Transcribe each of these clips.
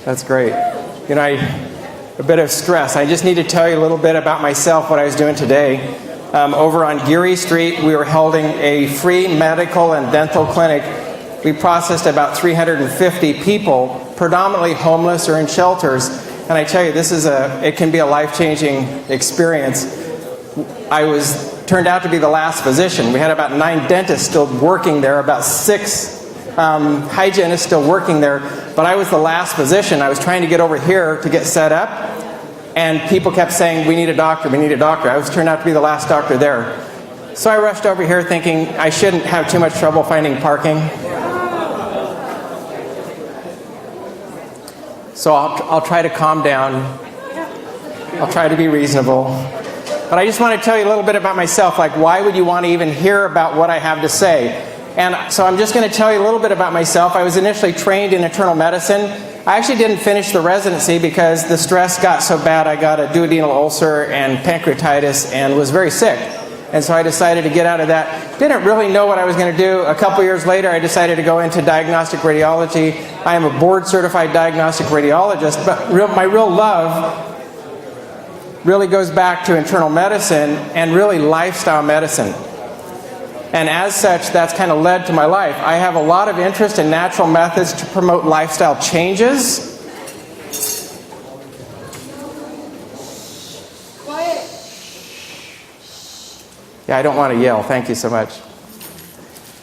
That's great. You know, a bit of stress. I just need to tell you a little bit about myself, what I was doing today. Over on Geary Street, we were holding a free medical and dental clinic. We processed about 350 people, predominantly homeless or in shelters. And I tell you, it can be a life-changing experience. I turned out to be the last physician. We had about 9 dentists still working there, about 6 hygienists still working there, but I was the last physician. I was trying to get over here to get set up, and people kept saying, we need a doctor, we need a doctor. I turned out to be the last doctor there. So I rushed over here thinking I shouldn't have too much trouble finding parking. So I'll try to calm down. I'll try to be reasonable. But I just want to tell you a little bit about myself, like why would you want to even hear about what I have to say? And so I'm just going to tell you a little bit about myself. I was initially trained in internal medicine. I actually didn't finish the residency because the stress got so bad. I got a duodenal ulcer and pancreatitis and was very sick. And so I decided to get out of that. Didn't really know what I was going to do. A couple years later, I decided to go into diagnostic radiology. I am a board-certified diagnostic radiologist, but my real love really goes back to internal medicine and really lifestyle medicine. And as such, that's kind of led to my life. I have a lot of interest in natural methods to promote lifestyle changes. Yeah, I don't want to yell. Thank you so much.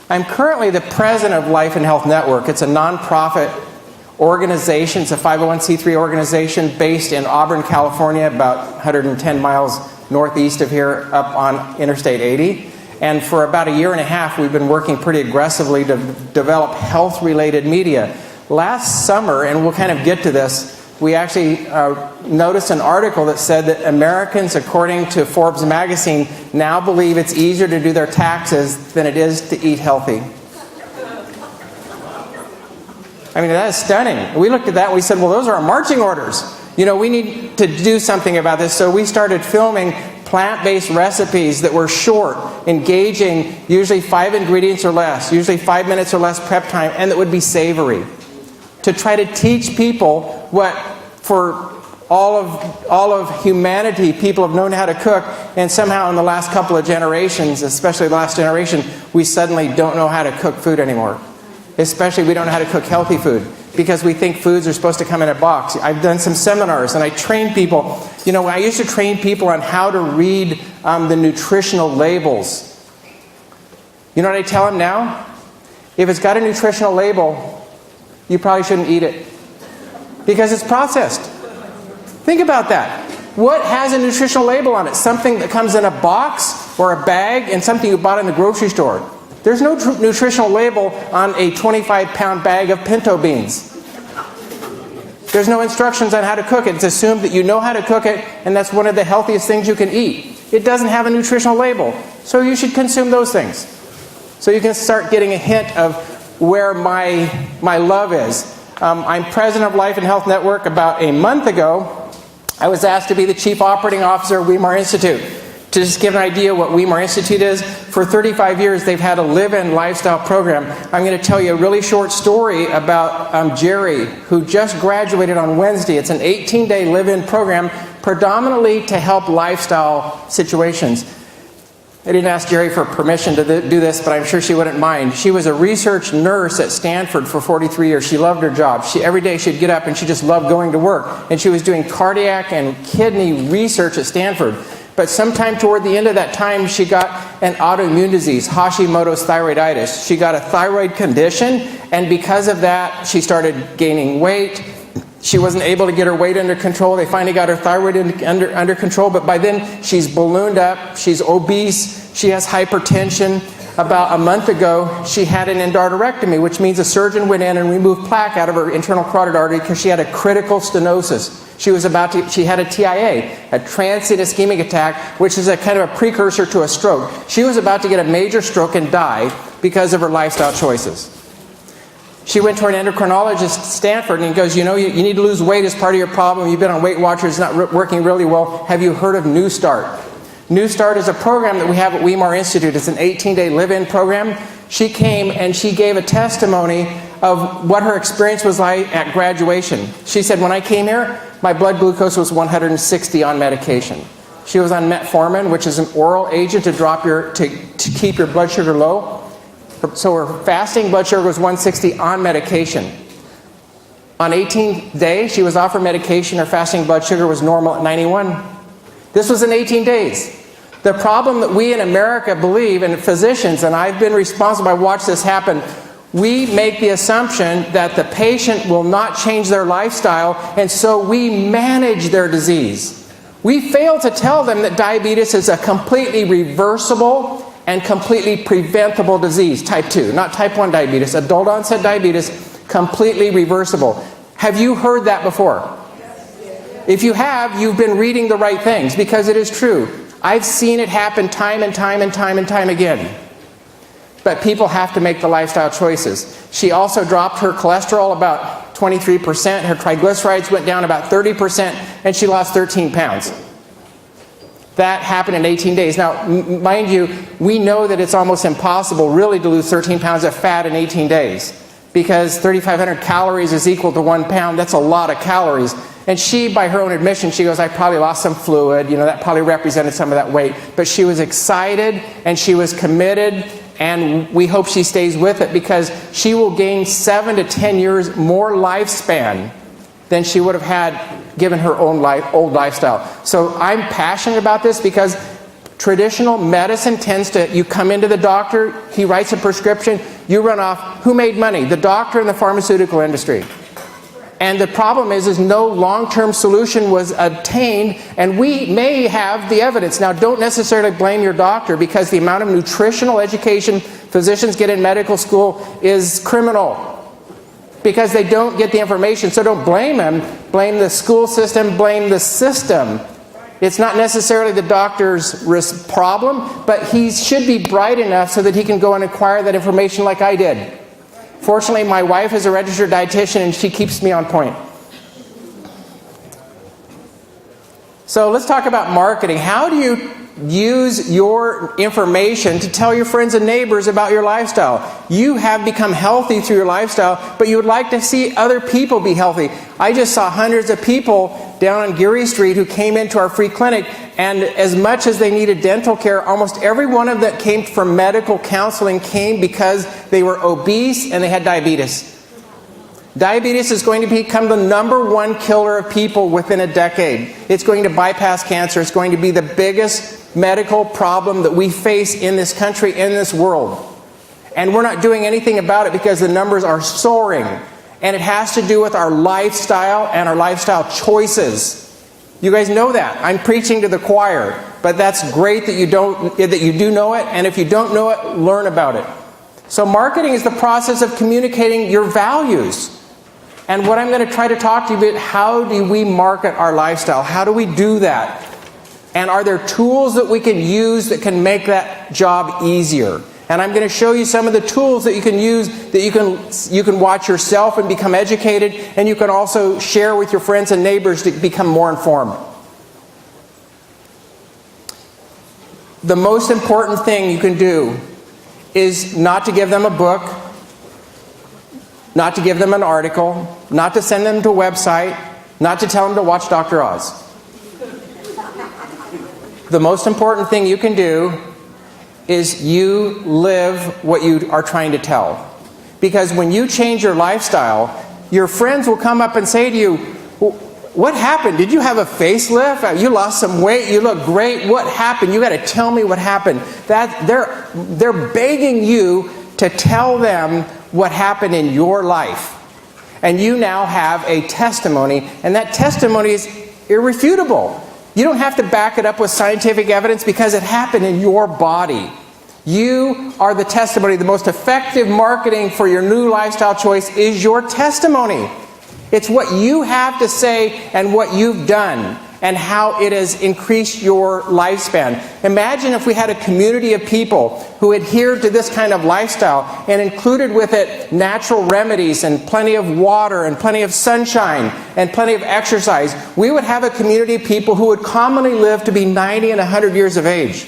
I'm currently the president of Life and Health Network. It's a nonprofit organization. It's a 501c3 organization based in Auburn, California, about 110 miles northeast of here, up on Interstate 80. And for about a year and a half, we've been working pretty aggressively to develop health-related media. Last summer, and we'll kind of get to this, we actually noticed an article that said that Americans, according to Forbes magazine, now believe it's easier to do their taxes than it is to eat healthy. I mean, that is stunning. We looked at that and we said, well, those are our marching orders. You know, we need to do something about this. So we started filming plant-based recipes that were short, engaging, usually 5 ingredients or less, usually 5 minutes or less prep time, and that would be savory. To try to teach people what, for all of humanity, people have known how to cook, and somehow in the last couple of generations, especially the last generation, we suddenly don't know how to cook food anymore. Especially we don't know how to cook healthy food because we think foods are supposed to come in a box. I've done some seminars and I train people. You know, I used to train people on how to read the nutritional labels. You know what I tell them now? If it's got a nutritional label, you probably shouldn't eat it because it's processed. Think about that. What has a nutritional label on it? Something that comes in a box or a bag and something you bought in the grocery store. There's no nutritional label on a 25-pound bag of pinto beans. There's no instructions on how to cook it. It's assumed that you know how to cook it, and that's one of the healthiest things you can eat. It doesn't have a nutritional label, so you should consume those things. So you can start getting a hint of where my love is. I'm president of Life and Health Network. About a month ago, I was asked to be the chief operating officer of Weimar Institute. To just give an idea what Weimar Institute is, for 35 years they've had a live-in lifestyle program. I'm going to tell you a really short story about Jerry, who just graduated on Wednesday. It's an 18-day live-in program predominantly to help lifestyle situations. I didn't ask Jerry for permission to do this, but I'm sure she wouldn't mind. She was a research nurse at Stanford for 43 years. She loved her job. Every day she'd get up and she just loved going to work. And she was doing cardiac and kidney research at Stanford. But sometime toward the end of that time, she got an autoimmune disease, Hashimoto's thyroiditis. She got a thyroid condition, and because of that, she started gaining weight. She wasn't able to get her weight under control. They finally got her thyroid under control, but by then, she's ballooned up, she's obese, she has hypertension. About a month ago, she had an endarterectomy, which means a surgeon went in and removed plaque out of her internal carotid artery because she had a critical stenosis. She had a TIA, a transient ischemic attack, which is a kind of a precursor to a stroke. She was about to get a major stroke and die because of her lifestyle choices. She went to an endocrinologist at Stanford and he goes, you know, you need to lose weight as part of your problem. You've been on Weight Watchers, it's not working really well. Have you heard of New Start? New Start is a program that we have at Weimar Institute. It's an 18-day live-in program. She came and she gave a testimony of what her experience was like at graduation. She said, when I came here, my blood glucose was 160 on medication. She was on metformin, which is an oral agent to keep your blood sugar low. So her fasting blood sugar was 160 on medication. On 18th day, she was off her medication. Her fasting blood sugar was normal at 91. This was in 18 days. The problem that we in America believe, and physicians, and I've been responsible, I watched this happen, we make the assumption that the patient will not change their lifestyle, and so we manage their disease. We fail to tell them that diabetes is a completely reversible and completely preventable disease, type 2, not type 1 diabetes, adult onset diabetes, completely reversible. Have you heard that before? If you have, you've been reading the right things, because it is true. I've seen it happen time and time and time and time again. But people have to make the lifestyle choices. She also dropped her cholesterol about 23%, her triglycerides went down about 30%, and she lost 13 pounds. That happened in 18 days. Now, mind you, we know that it's almost impossible really to lose 13 pounds of fat in 18 days, because 3,500 calories is equal to 1 pound. That's a lot of calories. And she, by her own admission, she goes, I probably lost some fluid, that probably represented some of that weight. But she was excited and she was committed, and we hope she stays with it, because she will gain 7 to 10 years more lifespan than she would have had given her own old lifestyle. So I'm passionate about this, because traditional medicine tends to, you come into the doctor, he writes a prescription, you run off. Who made money? The doctor and the pharmaceutical industry. And the problem is no long-term solution was obtained, and we may have the evidence. Now, don't necessarily blame your doctor, because the amount of nutritional education physicians get in medical school is criminal, because they don't get the information. So don't blame them. Blame the school system, blame the system. It's not necessarily the doctor's problem, but he should be bright enough so that he can go and acquire that information like I did. Fortunately, my wife is a registered dietitian, and she keeps me on point. So let's talk about marketing. How do you use your information to tell your friends and neighbors about your lifestyle? You have become healthy through your lifestyle, but you would like to see other people be healthy. I just saw hundreds of people down on Geary Street who came into our free clinic, and as much as they needed dental care, almost every one of them that came from medical counseling came because they were obese and they had diabetes. Diabetes is going to become the #1 killer of people within a decade. It's going to bypass cancer. It's going to be the biggest medical problem that we face in this country, in this world. And we're not doing anything about it because the numbers are soaring. And it has to do with our lifestyle and our lifestyle choices. You guys know that. I'm preaching to the choir, but that's great that you do know it, and if you don't know it, learn about it. So marketing is the process of communicating your values. And what I'm going to try to talk to you about, how do we market our lifestyle? How do we do that? And are there tools that we can use that can make that job easier? And I'm going to show you some of the tools that you can use, that you can watch yourself and become educated, and you can also share with your friends and neighbors to become more informed. The most important thing you can do is not to give them a book, not to give them an article, not to send them to a website, not to tell them to watch Dr. Oz. The most important thing you can do is you live what you are trying to tell. Because when you change your lifestyle, your friends will come up and say to you, what happened? Did you have a facelift? You lost some weight? You look great. What happened? You got to tell me what happened. They're begging you to tell them what happened in your life. And you now have a testimony, and that testimony is irrefutable. You don't have to back it up with scientific evidence because it happened in your body. You are the testimony. The most effective marketing for your new lifestyle choice is your testimony. It's what you have to say and what you've done and how it has increased your lifespan. Imagine if we had a community of people who adhered to this kind of lifestyle and included with it natural remedies and plenty of water and plenty of sunshine and plenty of exercise. We would have a community of people who would commonly live to be 90 and 100 years of age.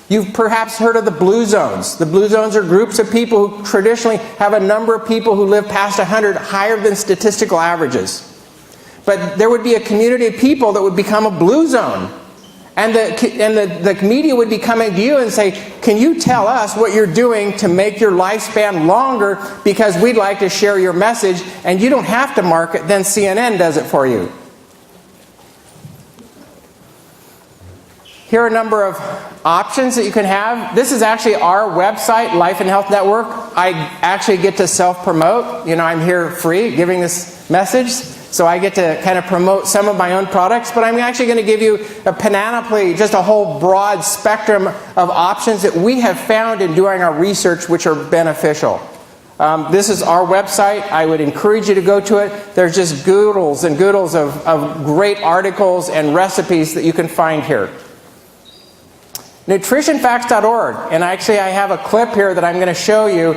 You've perhaps heard of the blue zones. The blue zones are groups of people who traditionally have a number of people who live past 100 higher than statistical averages. But there would be a community of people that would become a blue zone. And the media would be coming to you and say, can you tell us what you're doing to make your lifespan longer, because we'd like to share your message, and you don't have to market, then CNN does it for you. Here are a number of options that you can have. This is actually our website, Life and Health Network. I actually get to self-promote. You know, I'm here free giving this message, so I get to kind of promote some of my own products, but I'm actually going to give you a panoply, just a whole broad spectrum of options that we have found in doing our research which are beneficial. This is our website. I would encourage you to go to it. There's just goodles and goodles of great articles and recipes that you can find here. Nutritionfacts.org, and actually I have a clip here that I'm going to show you.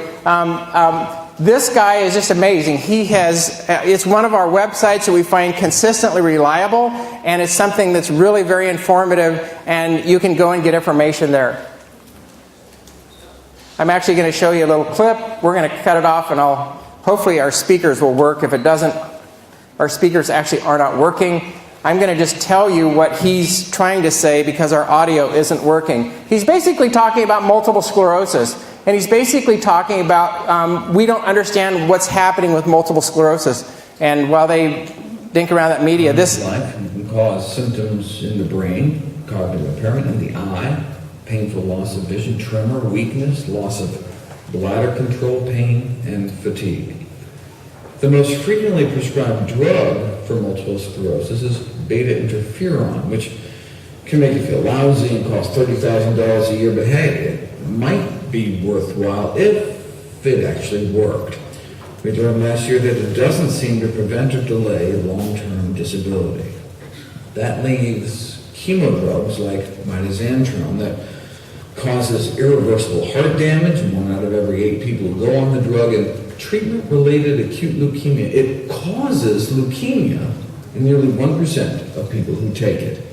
This guy is just amazing. It's one of our websites that we find consistently reliable, and it's something that's really very informative, and you can go and get information there. I'm actually going to show you a little clip. We're going to cut it off, and hopefully our speakers will work. If it doesn't, our speakers actually are not working. I'm going to just tell you what he's trying to say because our audio isn't working. He's basically talking about multiple sclerosis. And he's basically talking about we don't understand what's happening with multiple sclerosis. And while they dink around that media, this life can cause symptoms in the brain, cognitive impairment in the eye, painful loss of vision, tremor, weakness, loss of bladder control, pain, and fatigue. The most frequently prescribed drug for multiple sclerosis is beta interferon, which can make you feel lousy and cost $30,000 a year, but hey, it might be worthwhile if it actually worked. We learned last year that it doesn't seem to prevent or delay long-term disability. That leaves chemo drugs like mitoxantrone that causes irreversible heart damage. 1 out of every 8 people go on the drug, and treatment-related acute leukemia. It causes leukemia in nearly 1% of people who take it.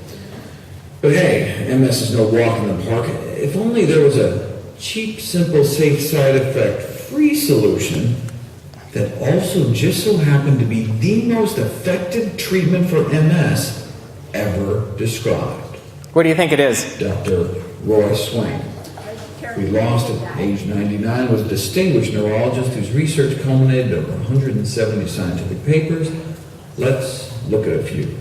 But hey, MS is no walk in the park. If only there was a cheap, simple, safe, side effect-free solution that also just so happened to be the most effective treatment for MS ever described. What do you think it is? Dr. Roy Swank. We lost at age 99, was a distinguished neurologist whose research culminated over 170 scientific papers. Let's look at a few.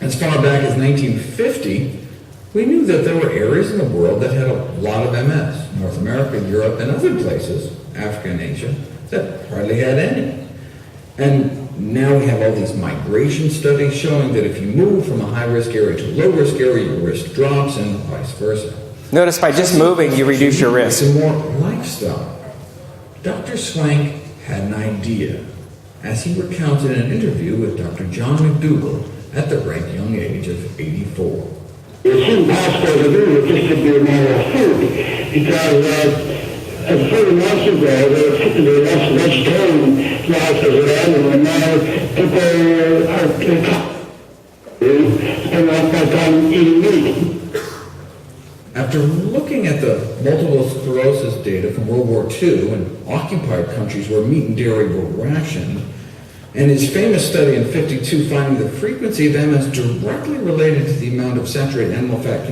As far back as 1950, we knew that there were areas in the world that had a lot of MS. North America, Europe, and other places, Africa and Asia, that hardly had any. And now we have all these migration studies showing that if you move from a high-risk area to a low-risk area, your risk drops, and vice versa. Notice by just moving, you reduce your risk. It's a more lifestyle. Dr. Swank had an idea, as he recounted in an interview with Dr. John McDougall at the ripe young age of 84. It's impossible to do with just to be a matter of food, because 30 months ago, there were typically less vegetarian life as around, and now people are spend all their time eating meat. After looking at the multiple sclerosis data from World War II in occupied countries where meat and dairy were rationed, and his famous study in 52 finding the frequency of MS directly related to the amount of saturated animal fat.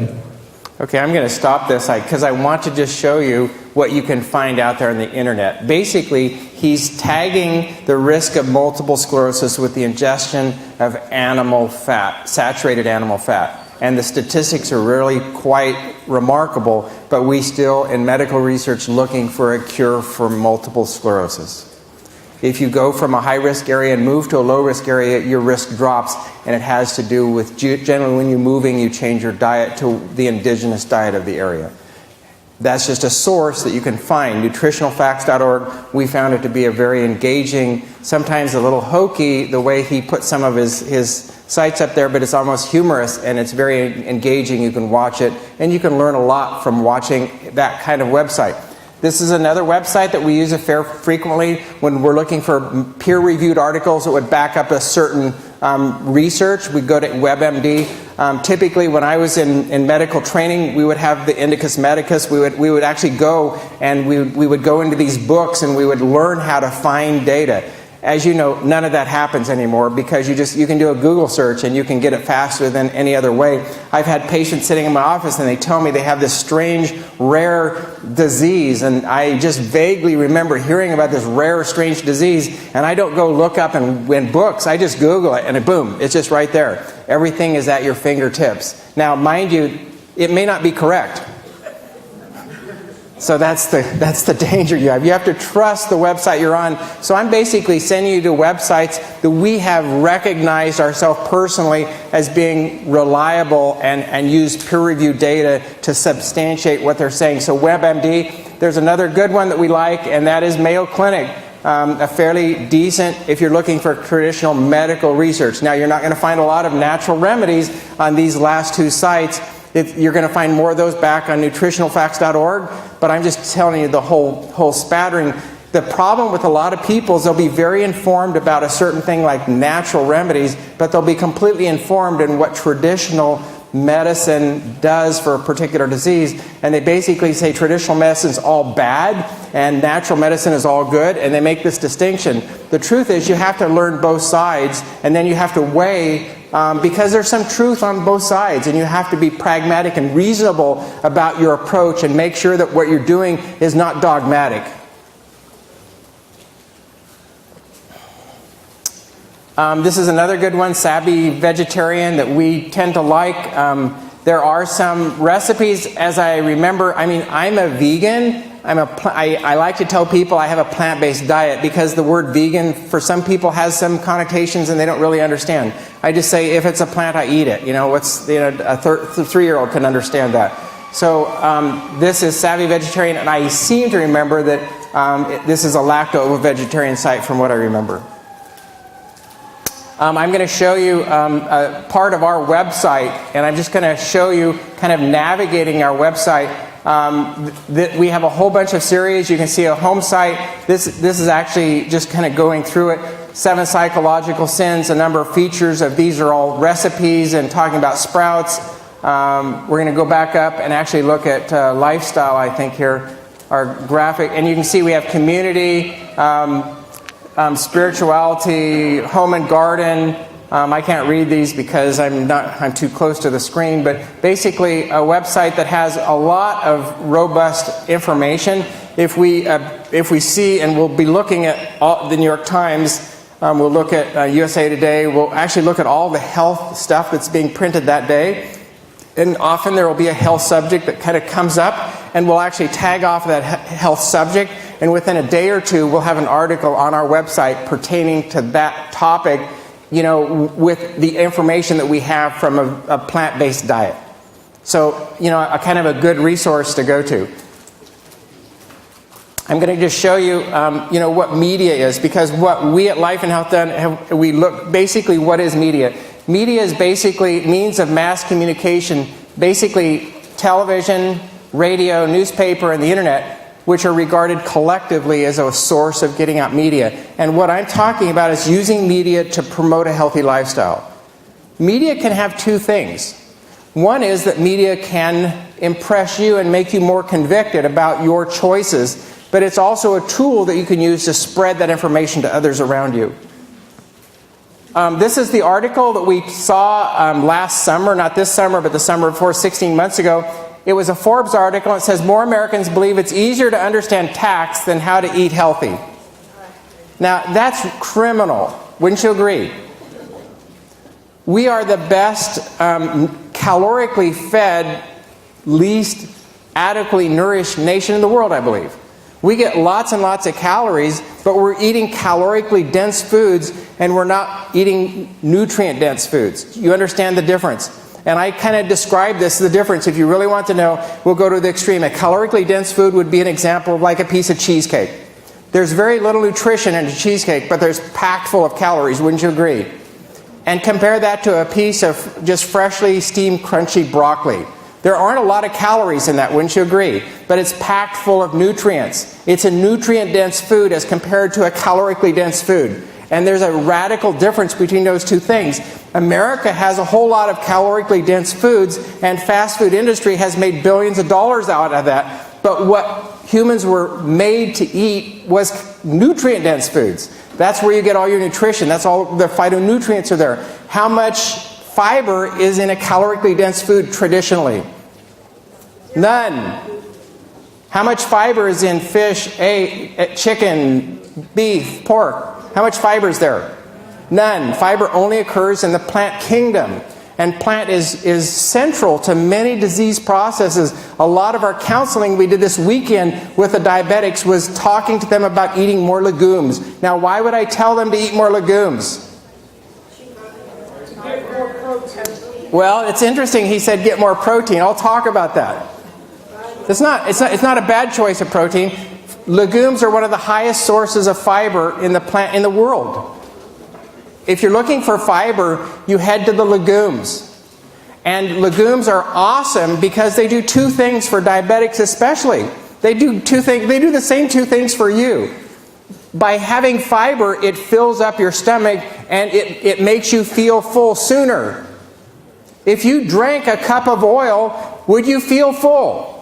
Okay, I'm going to stop this because I want to just show you what you can find out there on the internet. Basically, he's tagging the risk of multiple sclerosis with the ingestion of animal fat, saturated animal fat. And the statistics are really quite remarkable, but we still, in medical research, looking for a cure for multiple sclerosis. If you go from a high-risk area and move to a low-risk area, your risk drops, and it has to do with, generally when you're moving, you change your diet to the indigenous diet of the area. That's just a source that you can find. Nutritionalfacts.org, we found it to be a very engaging, sometimes a little hokey, the way he put some of his sites up there, but it's almost humorous and it's very engaging. You can watch it, and you can learn a lot from watching that kind of website. This is another website that we use frequently when we're looking for peer-reviewed articles that would back up a certain research. We go to WebMD. Typically, when I was in medical training, we would have the Indicus Medicus. We would actually go and we would go into these books and we would learn how to find data. As you know, none of that happens anymore because you can do a Google search and you can get it faster than any other way. I've had patients sitting in my office and they tell me they have this strange, rare disease, and I just vaguely remember hearing about this rare, strange disease, and I don't go look up in books. I just Google it and boom, it's just right there. Everything is at your fingertips. Now, mind you, it may not be correct. So that's the danger you have. You have to trust the website you're on. So I'm basically sending you to websites that we have recognized ourselves personally as being reliable and use peer-reviewed data to substantiate what they're saying. So WebMD, there's another good one that we like, and that is Mayo Clinic. A fairly decent if you're looking for traditional medical research. Now, you're not going to find a lot of natural remedies on these last two sites. You're going to find more of those back on nutritionalfacts.org, but I'm just telling you the whole spattering. The problem with a lot of people is they'll be very informed about a certain thing like natural remedies, but they'll be completely informed in what traditional medicine does for a particular disease, and they basically say traditional medicine is all bad and natural medicine is all good, and they make this distinction. The truth is you have to learn both sides, and then you have to weigh because there's some truth on both sides, and you have to be pragmatic and reasonable about your approach and make sure that what you're doing is not dogmatic. This is another good one, Savvy Vegetarian, that we tend to like. There are some recipes, as I remember. I mean, I'm a vegan. I like to tell people I have a plant-based diet because the word vegan for some people has some connotations and they don't really understand. I just say if it's a plant, I eat it. A 3-year-old can understand that. So this is Savvy Vegetarian, and I seem to remember that this is a lacto-vegetarian site from what I remember. I'm going to show you a part of our website, and I'm just going to show you kind of navigating our website. We have a whole bunch of series. You can see a home site. This is actually just kind of going through it. 7 psychological sins, a number of features of these are all recipes and talking about sprouts. We're going to go back up and actually look at lifestyle, I think, here. Our graphic, and you can see we have community, spirituality, home and garden. I can't read these because I'm too close to the screen, but basically a website that has a lot of robust information. If we see, and we'll be looking at the New York Times, we'll look at USA Today, we'll actually look at all the health stuff that's being printed that day. And often there will be a health subject that kind of comes up, and we'll actually tag off that health subject, and within a day or two we'll have an article on our website pertaining to that topic, with the information that we have from a plant-based diet. So, a kind of a good resource to go to. I'm going to just show you, what media is, because what we at Life and Health done, we look, basically what is media? Media is basically means of mass communication, basically television, radio, newspaper, and the internet, which are regarded collectively as a source of getting out media. And what I'm talking about is using media to promote a healthy lifestyle. Media can have two things. One is that media can impress you and make you more convicted about your choices, but it's also a tool that you can use to spread that information to others around you. This is the article that we saw last summer, not this summer, but the summer before, 16 months ago. It was a Forbes article. It says more Americans believe it's easier to understand tax than how to eat healthy. Now, that's criminal. Wouldn't you agree? We are the best calorically fed, least adequately nourished nation in the world, I believe. We get lots and lots of calories, but we're eating calorically dense foods, and we're not eating nutrient-dense foods. You understand the difference? And I kind of describe this, the difference. If you really want to know, we'll go to the extreme. A calorically dense food would be an example of like a piece of cheesecake. There's very little nutrition in a cheesecake, but there's packed full of calories. Wouldn't you agree? And compare that to a piece of just freshly steamed, crunchy broccoli. There aren't a lot of calories in that, wouldn't you agree? But it's packed full of nutrients. It's a nutrient-dense food as compared to a calorically dense food. And there's a radical difference between those two things. America has a whole lot of calorically dense foods, and fast food industry has made billions of dollars out of that. But what humans were made to eat was nutrient-dense foods. That's where you get all your nutrition. That's all the phytonutrients are there. How much fiber is in a calorically dense food traditionally? None. How much fiber is in fish, egg, chicken, beef, pork? How much fiber is there? None. Fiber only occurs in the plant kingdom. And plant is central to many disease processes. A lot of our counseling we did this weekend with the diabetics was talking to them about eating more legumes. Now, why would I tell them to eat more legumes? Well, it's interesting. He said get more protein. I'll talk about that. It's not a bad choice of protein. Legumes are one of the highest sources of fiber in the world. If you're looking for fiber, you head to the legumes. And legumes are awesome because they do two things for diabetics especially. They do the same two things for you. By having fiber, it fills up your stomach and it makes you feel full sooner. If you drank a cup of oil, would you feel full?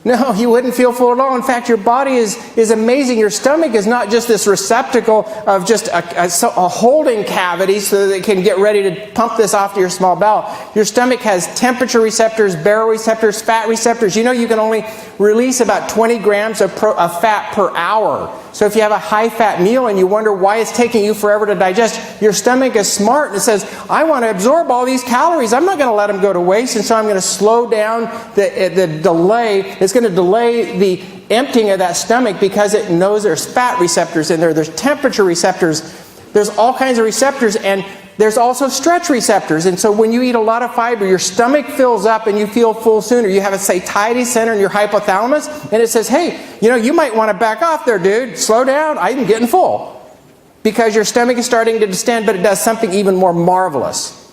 No, you wouldn't feel full at all. In fact, your body is amazing. Your stomach is not just this receptacle of just a holding cavity so that it can get ready to pump this off to your small bowel. Your stomach has temperature receptors, baroreceptors, fat receptors. You know you can only release about 20 grams of fat per hour. So if you have a high-fat meal and you wonder why it's taking you forever to digest, your stomach is smart and it says, I want to absorb all these calories. I'm not going to let them go to waste, and so I'm going to slow down the delay. It's going to delay the emptying of that stomach because it knows there's fat receptors in there. There's temperature receptors. There's all kinds of receptors, and there's also stretch receptors. And so when you eat a lot of fiber, your stomach fills up and you feel full sooner. You have a satiety center in your hypothalamus, and it says, hey, you might want to back off there, dude. Slow down. I'm getting full. Because your stomach is starting to distend, but it does something even more marvelous.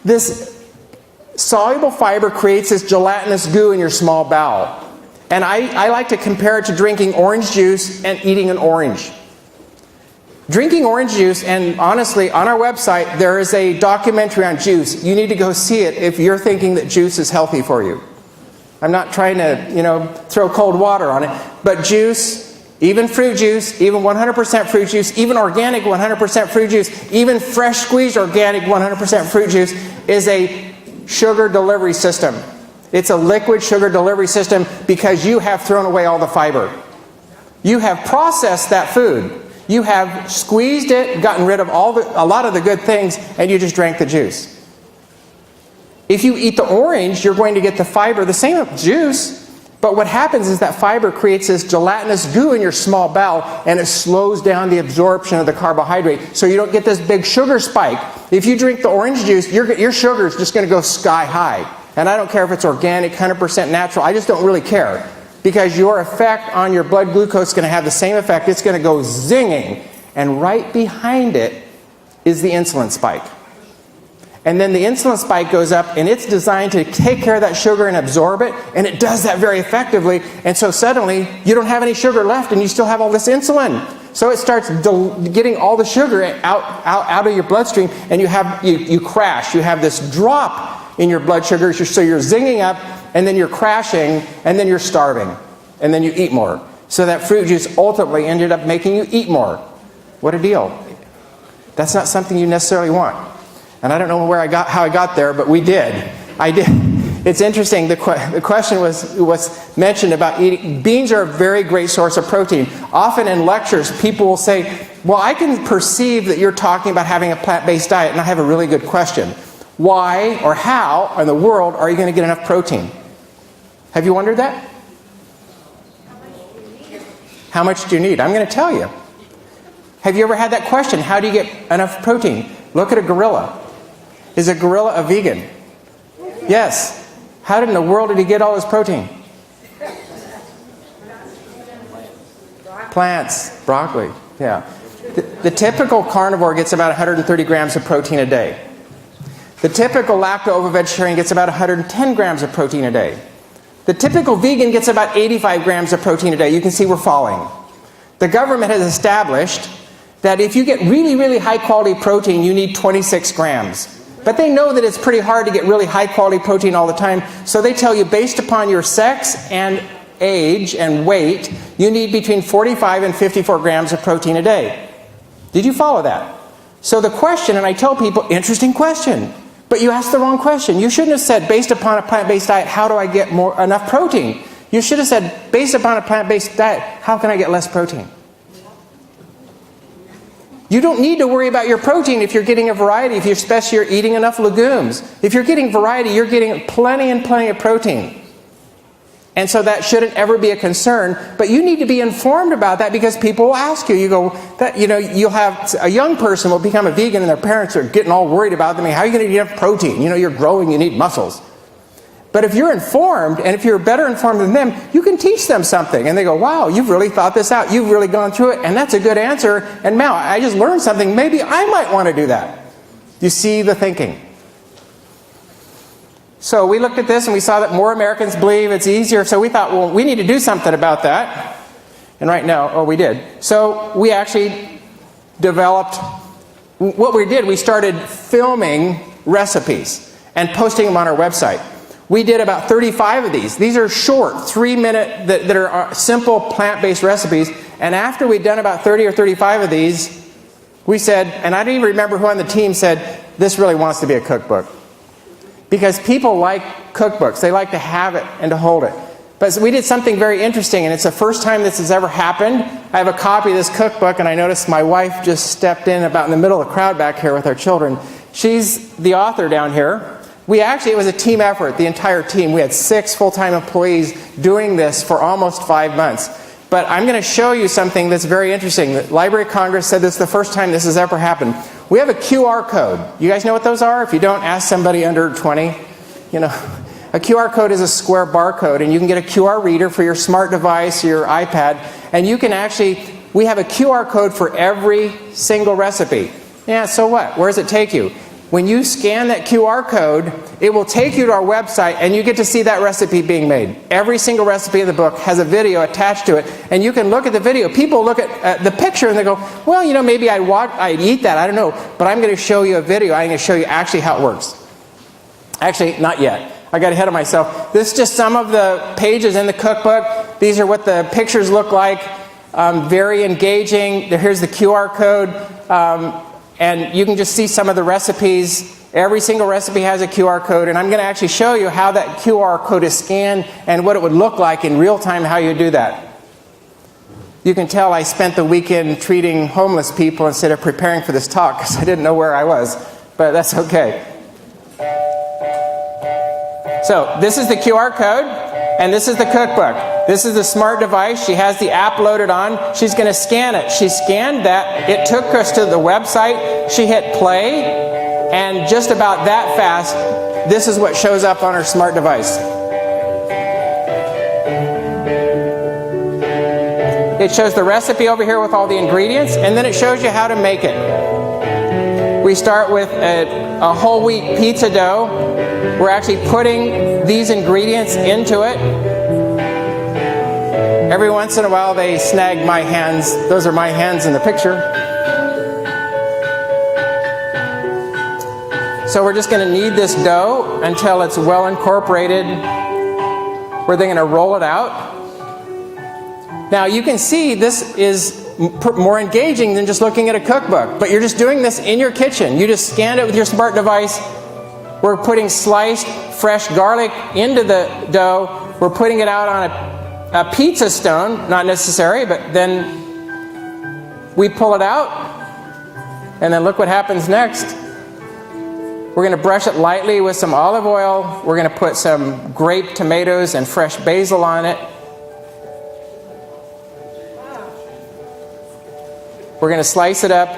This soluble fiber creates this gelatinous goo in your small bowel. And I like to compare it to drinking orange juice and eating an orange. Drinking orange juice, and honestly, on our website, there is a documentary on juice. You need to go see it if you're thinking that juice is healthy for you. I'm not trying to, throw cold water on it, but juice, even fruit juice, even 100% fruit juice, even organic 100% fruit juice, even fresh squeezed organic 100% fruit juice is a sugar delivery system. It's a liquid sugar delivery system because you have thrown away all the fiber. You have processed that food. You have squeezed it, gotten rid of a lot of the good things, and you just drank the juice. If you eat the orange, you're going to get the fiber, the same juice, but what happens is that fiber creates this gelatinous goo in your small bowel, and it slows down the absorption of the carbohydrate, so you don't get this big sugar spike. If you drink the orange juice, your sugar is just going to go sky high. And I don't care if it's organic, 100% natural, I just don't really care. Because your effect on your blood glucose is going to have the same effect. It's going to go zinging. And right behind it is the insulin spike. And then the insulin spike goes up, and it's designed to take care of that sugar and absorb it. And it does that very effectively. And so suddenly, you don't have any sugar left, and you still have all this insulin. So it starts getting all the sugar out of your bloodstream, and you crash. You have this drop in your blood sugar, so you're zinging up, and then you're crashing, and then you're starving, and then you eat more. So that fruit juice ultimately ended up making you eat more. What a deal. That's not something you necessarily want. And I don't know how I got there, but we did. I did. It's interesting, the question was mentioned about eating. Beans are a very great source of protein. Often in lectures, people will say, well, I can perceive that you're talking about having a plant-based diet, and I have a really good question. Why or how in the world are you going to get enough protein? Have you wondered that? How much do you need? I'm going to tell you. Have you ever had that question? How do you get enough protein? Look at a gorilla. Is a gorilla a vegan? Yes. How in the world did he get all his protein? Plants. Broccoli. Yeah. The typical carnivore gets about 130 grams of protein a day. The typical lacto-ovo-vegetarian gets about 110 grams of protein a day. The typical vegan gets about 85 grams of protein a day. You can see we're falling. The government has established that if you get really, really high quality protein, you need 26 grams. But they know that it's pretty hard to get really high quality protein all the time, so they tell you based upon your sex and age and weight, you need between 45 and 54 grams of protein a day. Did you follow that? So the question, and I tell people, interesting question, but you asked the wrong question. You shouldn't have said, based upon a plant-based diet, how do I get enough protein? You should have said, based upon a plant-based diet, how can I get less protein? You don't need to worry about your protein if you're getting a variety, especially you're eating enough legumes. If you're getting variety, you're getting plenty and plenty of protein. And so that shouldn't ever be a concern, but you need to be informed about that because people will ask you. You go, you'll have a young person will become a vegan and their parents are getting all worried about them. How are you going to eat enough protein? You're growing, you need muscles. But if you're informed, and if you're better informed than them, you can teach them something. And they go, wow, you've really thought this out. You've really gone through it, and that's a good answer. And now I just learned something. Maybe I might want to do that. You see the thinking. So we looked at this and we saw that more Americans believe it's easier. So we thought, well, we need to do something about that. And right now, we did. So we actually developed, what we did, we started filming recipes and posting them on our website. We did about 35 of these. These are short, 3-minute, that are simple plant-based recipes. And after we'd done about 30 or 35 of these, we said, and I don't even remember who on the team said, this really wants to be a cookbook. Because people like cookbooks. They like to have it and to hold it. But we did something very interesting, and it's the first time this has ever happened. I have a copy of this cookbook, and I noticed my wife just stepped in about in the middle of the crowd back here with our children. She's the author down here. It was a team effort, the entire team. We had 6 full-time employees doing this for almost 5 months. But I'm going to show you something that's very interesting. The Library of Congress said this is the first time this has ever happened. We have a QR code. You guys know what those are? If you don't, ask somebody under 20. A QR code is a square barcode, and you can get a QR reader for your smart device or your iPad. And you can we have a QR code for every single recipe. Yeah, so what? Where does it take you? When you scan that QR code, it will take you to our website and you get to see that recipe being made. Every single recipe in the book has a video attached to it, and you can look at the video. People look at the picture and they go, well, maybe I'd eat that, I don't know, but I'm going to show you a video. I'm going to show you actually how it works. Actually, not yet. I got ahead of myself. This is just some of the pages in the cookbook. These are what the pictures look like. Very engaging. Here's the QR code. And you can just see some of the recipes. Every single recipe has a QR code, and I'm going to actually show you how that QR code is scanned and what it would look like in real time, how you do that. You can tell I spent the weekend treating homeless people instead of preparing for this talk because I didn't know where I was, but that's okay. So this is the QR code, and this is the cookbook. This is the smart device. She has the app loaded on. She's going to scan it. She scanned that. It took us to the website. She hit play, and just about that fast, this is what shows up on her smart device. It shows the recipe over here with all the ingredients, and then it shows you how to make it. We start with a whole wheat pizza dough. We're actually putting these ingredients into it. Every once in a while they snag my hands. Those are my hands in the picture. So we're just going to knead this dough until it's well incorporated. We're then going to roll it out. Now you can see this is more engaging than just looking at a cookbook, but you're just doing this in your kitchen. You just scan it with your smart device. We're putting sliced fresh garlic into the dough. We're putting it out on a pizza stone, not necessary, but then we pull it out, and then look what happens next. We're going to brush it lightly with some olive oil. We're going to put some grape tomatoes and fresh basil on it. We're going to slice it up.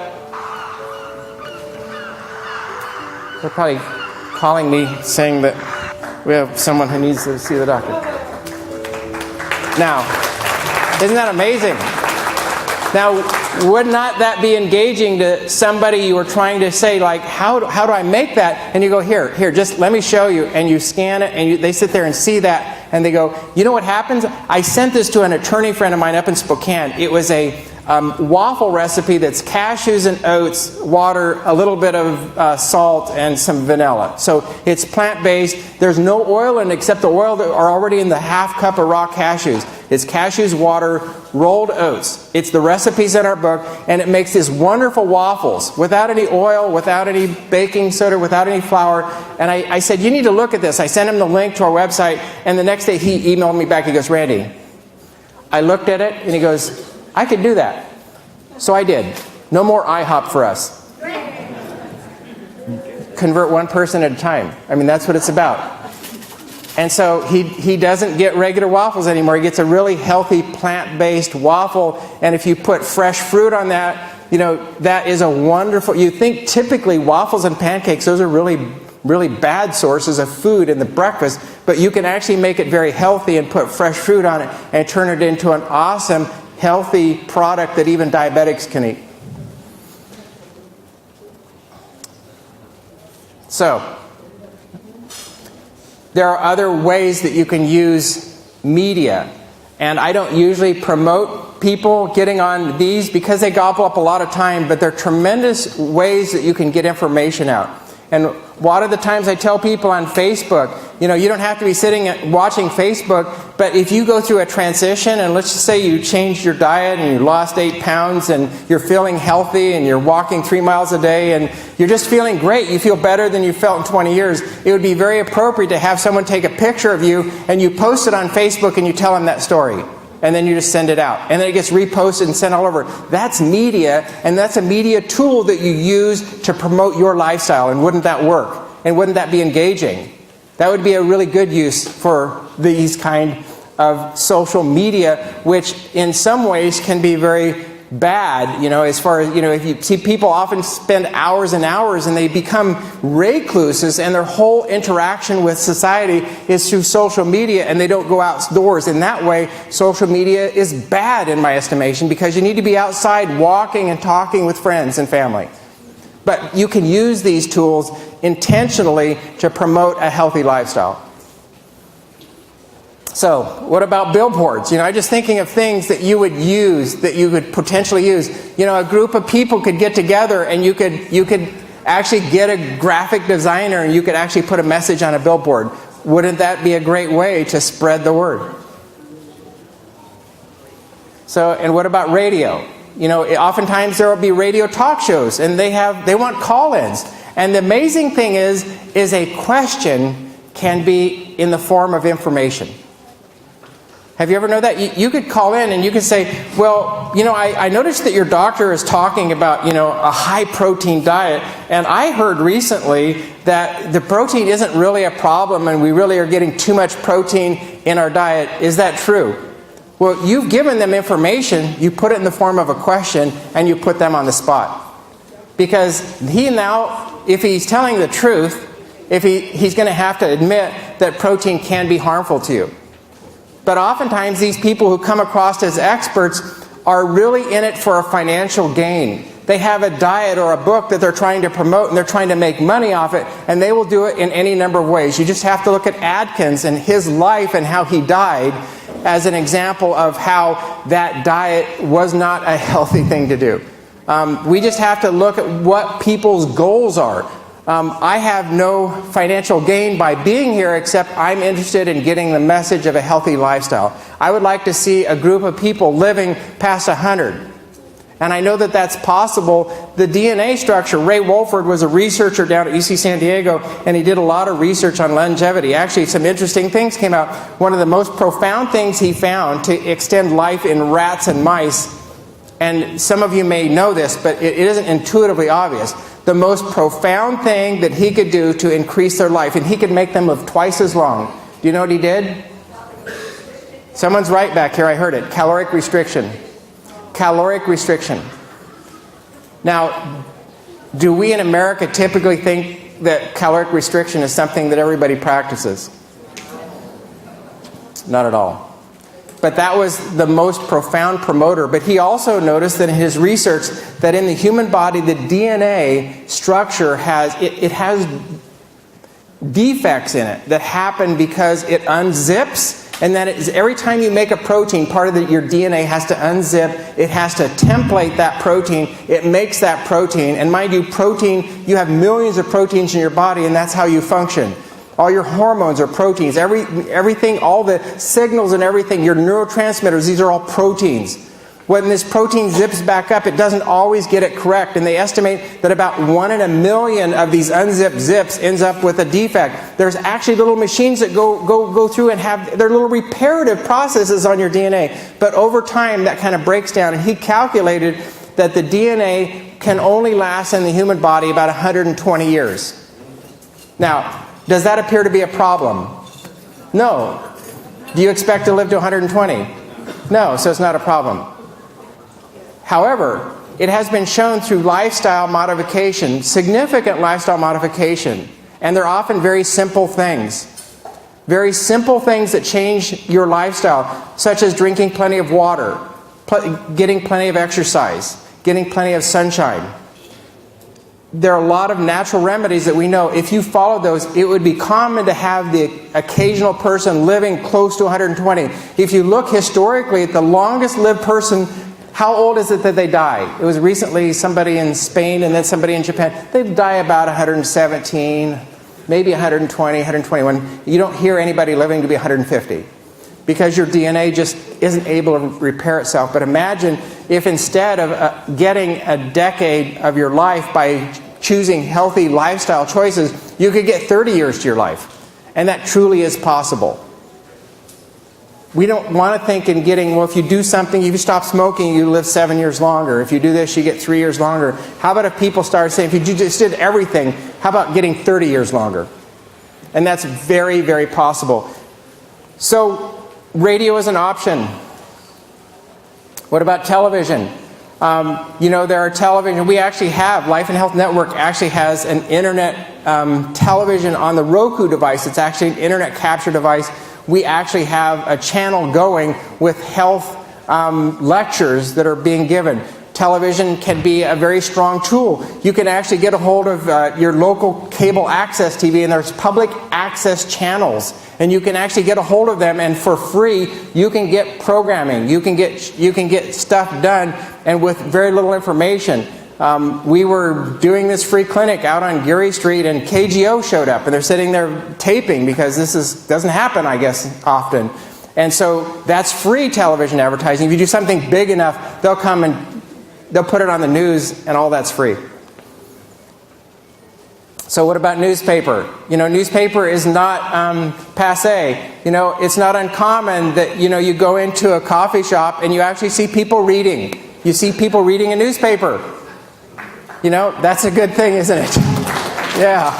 They're probably calling me saying that we have someone who needs to see the doctor. Now, isn't that amazing? Now, would not that be engaging to somebody you were trying to say, like, how do I make that? And you go, here, just let me show you. And you scan it, and they sit there and see that, and they go, you know what happens? I sent this to an attorney friend of mine up in Spokane. It was a waffle recipe that's cashews and oats, water, a little bit of salt, and some vanilla. So it's plant-based. There's no oil in it except the oil that are already in the half cup of raw cashews. It's cashews, water, rolled oats. It's the recipes in our book, and it makes these wonderful waffles without any oil, without any baking soda, without any flour. And I said, you need to look at this. I sent him the link to our website, and the next day he emailed me back. He goes, Randy, I looked at it, and he goes, I could do that. So I did. No more IHOP for us. Convert one person at a time. I mean, that's what it's about. And so he doesn't get regular waffles anymore. He gets a really healthy plant-based waffle. And if you put fresh fruit on that, you know, that is a wonderful... You think typically waffles and pancakes, those are really bad sources of food in the breakfast. But you can actually make it very healthy and put fresh fruit on it and turn it into an awesome, healthy product that even diabetics can eat. So, there are other ways that you can use media. And I don't usually promote people getting on these because they gobble up a lot of time, but they're tremendous ways that you can get information out. And a lot of the times I tell people on Facebook, you know, you don't have to be sitting and watching Facebook, but if you go through a transition, and let's just say you changed your diet and you lost 8 pounds and you're feeling healthy and you're walking 3 miles a day and you're just feeling great, you feel better than you felt in 20 years, it would be very appropriate to have someone take a picture of you and you post it on Facebook and you tell them that story. And then you just send it out. And then it gets reposted and sent all over. That's media, and that's a media tool that you use to promote your lifestyle. And wouldn't that work? And wouldn't that be engaging? That would be a really good use for these kind of social media, which in some ways can be very bad, you know, as far as, you know, if you see people often spend hours and hours and they become recluses and their whole interaction with society is through social media and they don't go outdoors. In that way, social media is bad in my estimation because you need to be outside walking and talking with friends and family. But you can use these tools intentionally to promote a healthy lifestyle. So, what about billboards? You know, I'm just thinking of things that you would use, that you could potentially use. You know, a group of people could get together and you could actually get a graphic designer and you could actually put a message on a billboard. Wouldn't that be a great way to spread the word? So, and what about radio? You know, oftentimes there will be radio talk shows and they want call-ins. And the amazing thing is a question can be in the form of information. Have you ever known that? You could call in and you could say, well, you know, I noticed that your doctor is talking about, you know, a high-protein diet, and I heard recently that the protein isn't really a problem and we really are getting too much protein in our diet. Is that true? Well, you've given them information, you put it in the form of a question, and you put them on the spot. Because he now, if he's telling the truth, he's going to have to admit that protein can be harmful to you. But oftentimes these people who come across as experts are really in it for a financial gain. They have a diet or a book that they're trying to promote and they're trying to make money off it, and they will do it in any number of ways. You just have to look at Atkins and his life and how he died as an example of how that diet was not a healthy thing to do. We just have to look at what people's goals are. I have no financial gain by being here except I'm interested in getting the message of a healthy lifestyle. I would like to see a group of people living past 100. And I know that that's possible. The DNA structure, Ray Wolford was a researcher down at UC San Diego, and he did a lot of research on longevity. Actually, some interesting things came out. One of the most profound things he found to extend life in rats and mice, and some of you may know this, but it isn't intuitively obvious. The most profound thing that he could do to increase their life, and he could make them live twice as long. Do you know what he did? Someone's right back here, I heard it. Caloric restriction. Caloric restriction. Now, do we in America typically think that caloric restriction is something that everybody practices? Not at all. But that was the most profound promoter. But he also noticed that in his research that in the human body, the DNA structure has defects in it that happen because it unzips And that is every time you make a protein, part of your DNA has to unzip. It has to template that protein. It makes that protein. And mind you, protein, you have millions of proteins in your body, and that's how you function. All your hormones are proteins. Everything, all the signals and everything, your neurotransmitters, these are all proteins. When this protein zips back up, it doesn't always get it correct. And they estimate that about 1 in a million of these unzipped zips ends up with a defect. There's actually little machines that go through and have their little reparative processes on your DNA. But over time, that kind of breaks down. And he calculated that the DNA can only last in the human body about 120 years. Now, does that appear to be a problem? No. Do you expect to live to 120? No, so it's not a problem. However, it has been shown through lifestyle modification, significant lifestyle modification, and they're often very simple things. Very simple things that change your lifestyle, such as drinking plenty of water, getting plenty of exercise, getting plenty of sunshine. There are a lot of natural remedies that we know if you follow those, it would be common to have the occasional person living close to 120. If you look historically at the longest lived person, how old is it that they die? It was recently somebody in Spain and then somebody in Japan. They die about 117, maybe 120, 121. You don't hear anybody living to be 150 because your DNA just isn't able to repair itself. But imagine if instead of getting a decade of your life by choosing healthy lifestyle choices, you could get 30 years to your life. And that truly is possible. We don't want to think in getting, well, if you do something, if you stop smoking, you live 7 years longer. If you do this, you get 3 years longer. How about if people started saying, if you just did everything, how about getting 30 years longer? And that's very, very possible. So, radio is an option. What about television? There are television. We actually have, Life and Health Network actually has an internet television on the Roku device. It's actually an internet capture device. We actually have a channel going with health lectures that are being given. Television can be a very strong tool. You can actually get a hold of your local cable access TV, and there's public access channels. And you can actually get a hold of them, and for free, you can get programming. You can get stuff done, and with very little information. We were doing this free clinic out on Geary Street, and KGO showed up, and they're sitting there taping because doesn't happen, I guess, often. And so that's free television advertising. If you do something big enough, they'll come and they'll put it on the news, and all that's free. So what about newspaper? Newspaper is not passé. It's not uncommon that, you go into a coffee shop and you actually see people reading. You see people reading a newspaper. That's a good thing, isn't it? Yeah.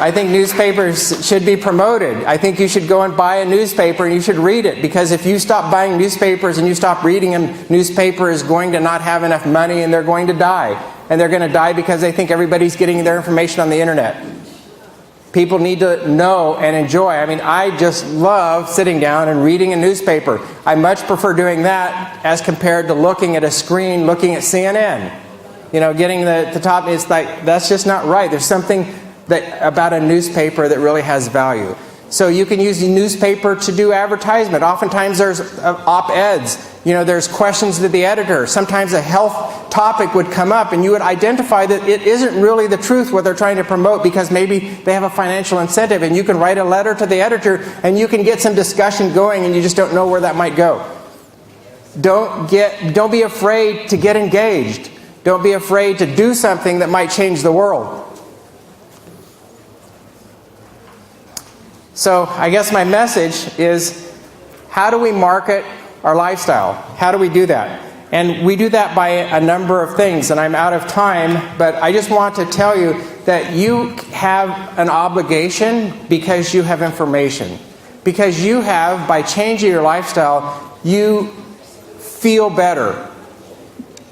I think newspapers should be promoted. I think you should go and buy a newspaper and you should read it, because if you stop buying newspapers and you stop reading them, newspaper is going to not have enough money and they're going to die. And they're going to die because they think everybody's getting their information on the internet. People need to know and enjoy. I just love sitting down and reading a newspaper. I much prefer doing that as compared to looking at a screen, looking at CNN. Getting the top, it's like, that's just not right. There's something about a newspaper that really has value. So you can use the newspaper to do advertisement. Oftentimes there's op-eds. There's questions to the editor. Sometimes a health topic would come up and you would identify that it isn't really the truth what they're trying to promote, because maybe they have a financial incentive, and you can write a letter to the editor and you can get some discussion going, and you just don't know where that might go. Don't be afraid to get engaged. Don't be afraid to do something that might change the world. So I guess my message is, how do we market our lifestyle? How do we do that? And we do that by a number of things, and I'm out of time, but I just want to tell you that you have an obligation because you have information. Because you have, by changing your lifestyle, you feel better.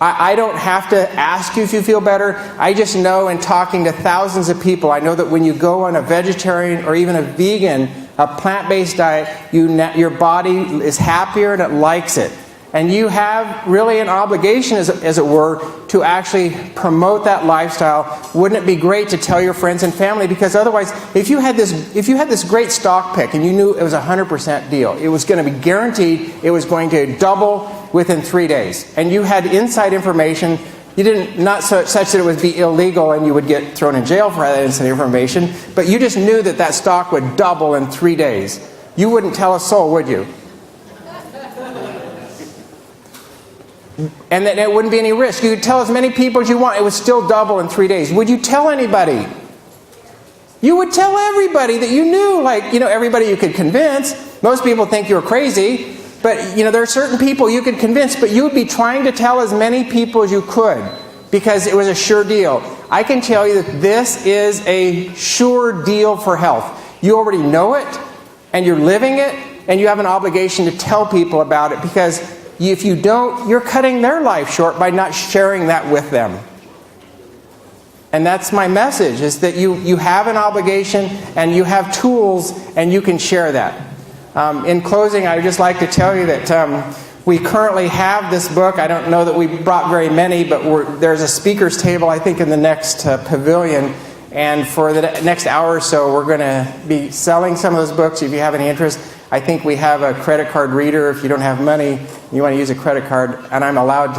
I don't have to ask you if you feel better. I just know, in talking to thousands of people, I know that when you go on a vegetarian or even a vegan, a plant-based diet, your body is happier and it likes it. And you have really an obligation, as it were, to actually promote that lifestyle. Wouldn't it be great to tell your friends and family? Because otherwise, if you had this great stock pick and you knew it was a 100% deal, it was going to be guaranteed, it was going to double within 3 days, and you had inside information, you didn't, not such that it would be illegal and you would get thrown in jail for that inside information, but you just knew that that stock would double in 3 days. You wouldn't tell a soul, would you? And that it wouldn't be any risk. You could tell as many people as you want. It would still double in 3 days. Would you tell anybody? You would tell everybody that you knew. Like, everybody you could convince. Most people think you're crazy. But, there are certain people you could convince. But you would be trying to tell as many people as you could. Because it was a sure deal. I can tell you that this is a sure deal for health. You already know it. And you're living it. And you have an obligation to tell people about it. Because if you don't, you're cutting their life short by not sharing that with them. And that's my message, is that you have an obligation and you have tools and you can share that. In closing, I would just like to tell you that we currently have this book. I don't know that we brought very many, but there's a speaker's table, I think, in the next pavilion. And for the next hour or so, we're going to be selling some of those books if you have any interest. I think we have a credit card reader. If you don't have money, you want to use a credit card, and I'm allowed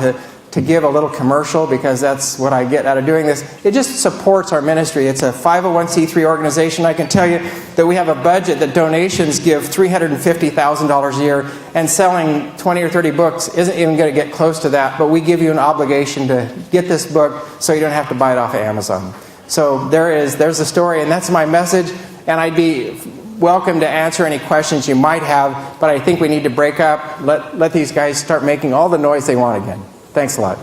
to give a little commercial because that's what I get out of doing this. It just supports our ministry. It's a 501c3 organization. I can tell you that we have a budget that donations give $350,000 a year, and selling 20 or 30 books isn't even going to get close to that, but we give you an obligation to get this book so you don't have to buy it off of Amazon. So there's the story, and that's my message, and I'd be welcome to answer any questions you might have, but I think we need to break up, let these guys start making all the noise they want again. Thanks a lot.